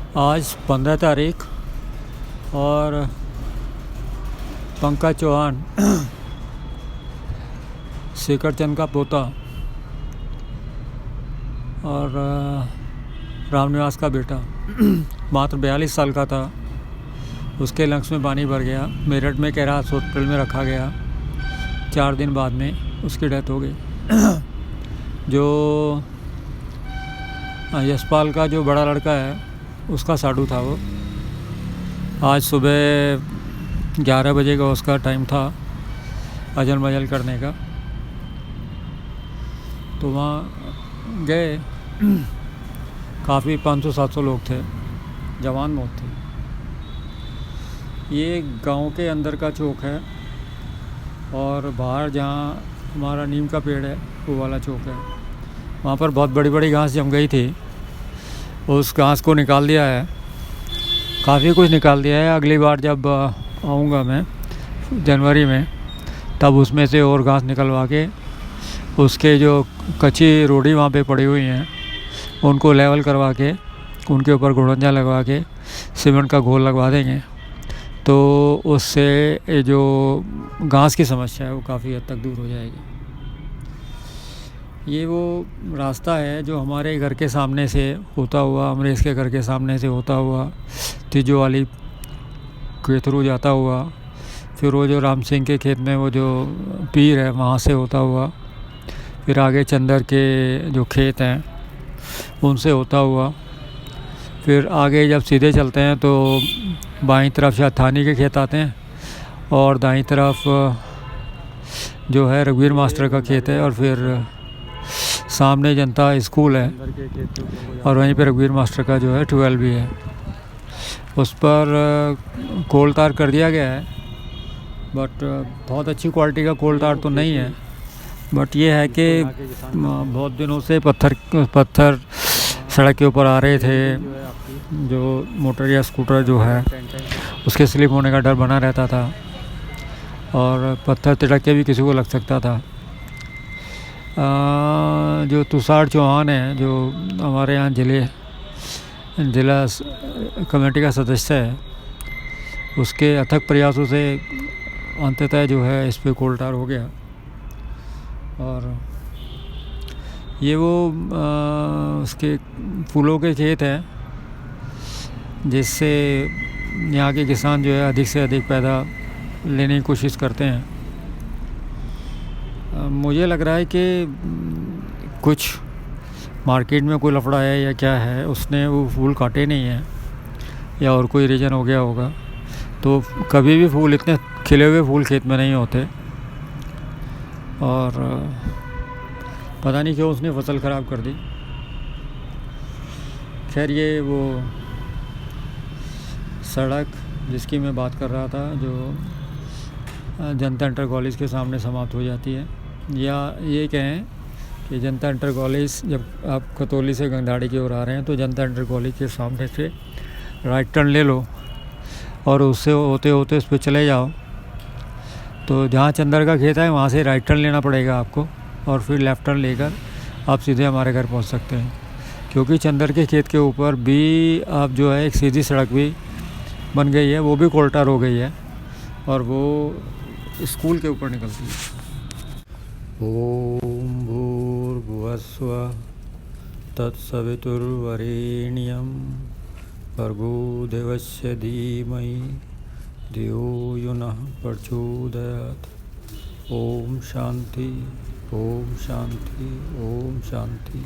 आज 15 तारीख और पंकज चौहान शेखर चंद का पोता और रामनिवास का बेटा मात्र 42 साल का था। उसके लंग्स में पानी भर गया। मेरठ में कैरास हॉस्पिटल में रखा गया। 4 दिन बाद में उसकी डेथ हो गई। जो यशपाल का जो बड़ा लड़का है उसका साडू था। वो आज सुबह 11 बजे का उसका टाइम था अजल मजल करने का। तो वहाँ गए, काफ़ी 500-700 लोग थे। जवान मौत थी। ये गांव के अंदर का चौक है और बाहर जहाँ हमारा नीम का पेड़ है वो वाला चौक है। वहाँ पर बहुत बड़ी बड़ी घास जम गई थी। उस घास को निकाल दिया है, काफ़ी कुछ निकाल दिया है। अगली बार जब आऊँगा मैं जनवरी में, तब उसमें से और घास निकलवा के उसके जो कच्ची रोड़ी वहाँ पे पड़ी हुई हैं उनको लेवल करवा के उनके ऊपर घुड़ंजा लगवा के सीमेंट का घोल लगवा देंगे। तो उससे जो घास की समस्या है वो काफ़ी हद तक दूर हो जाएगी। ये वो रास्ता है जो हमारे घर के सामने से होता हुआ, अमरीश के घर के सामने से होता हुआ, तीजो वाली के थ्रू जाता हुआ, फिर वो जो राम सिंह के खेत में वो जो पीर है वहाँ से होता हुआ, फिर आगे चंदर के जो खेत हैं उनसे होता हुआ, फिर आगे जब सीधे चलते हैं तो बाईं तरफ शायद थानी के खेत आते हैं और दाईं तरफ जो है रघुवीर मास्टर का खेत है और फिर सामने जनता स्कूल है और वहीं पे रघुवीर मास्टर का जो है 12 भी है। उस पर कोल तार कर दिया गया है, बट बहुत अच्छी क्वालिटी का कोल तार तो नहीं है। बट ये है कि बहुत दिनों से पत्थर सड़क के ऊपर आ रहे थे। जो मोटर या स्कूटर जो है उसके स्लिप होने का डर बना रहता था और पत्थर तिलक के भी किसी को लग सकता था। जो तुषार चौहान है, जो हमारे यहाँ जिला कमेटी का सदस्य है, उसके अथक प्रयासों से अंततः जो है इस पे कोल्टार हो गया। और ये वो उसके फूलों के खेत हैं जिससे यहाँ के किसान जो है अधिक से अधिक पैदा लेने की कोशिश करते हैं। मुझे लग रहा है कि कुछ मार्केट में कोई लफड़ा है या क्या है, उसने वो फूल काटे नहीं हैं या और कोई रीज़न हो गया होगा। तो कभी भी फूल इतने खिले हुए फूल खेत में नहीं होते और पता नहीं क्यों उसने फसल ख़राब कर दी। खैर, ये वो सड़क जिसकी मैं बात कर रहा था जो जनता इंटर कॉलेज के सामने समाप्त हो जाती है, या ये कहें कि जनता इंटर कॉलेज जब आप खतौली से गंधाड़ी की ओर आ रहे हैं तो जनता इंटर कॉलेज के सामने से राइट टर्न ले लो और उससे होते होते उस पर चले जाओ। तो जहाँ चंदर का खेत है वहाँ से राइट टर्न लेना पड़ेगा आपको और फिर लेफ़्ट टर्न लेकर आप सीधे हमारे घर पहुँच सकते हैं। क्योंकि चंदर के खेत के ऊपर भी आप जो है एक सीधी सड़क भी बन गई है, वो भी कोल्टार हो गई है और वो स्कूल के ऊपर निकलती है। ओम भूर्भुवस्सुवः तत्सवितुर्वरेण्यं भर्गो देवस्य धीमहि धियो यो नः प्रचोदयात्। ओम शांति, ओम शांति, ओम शांति।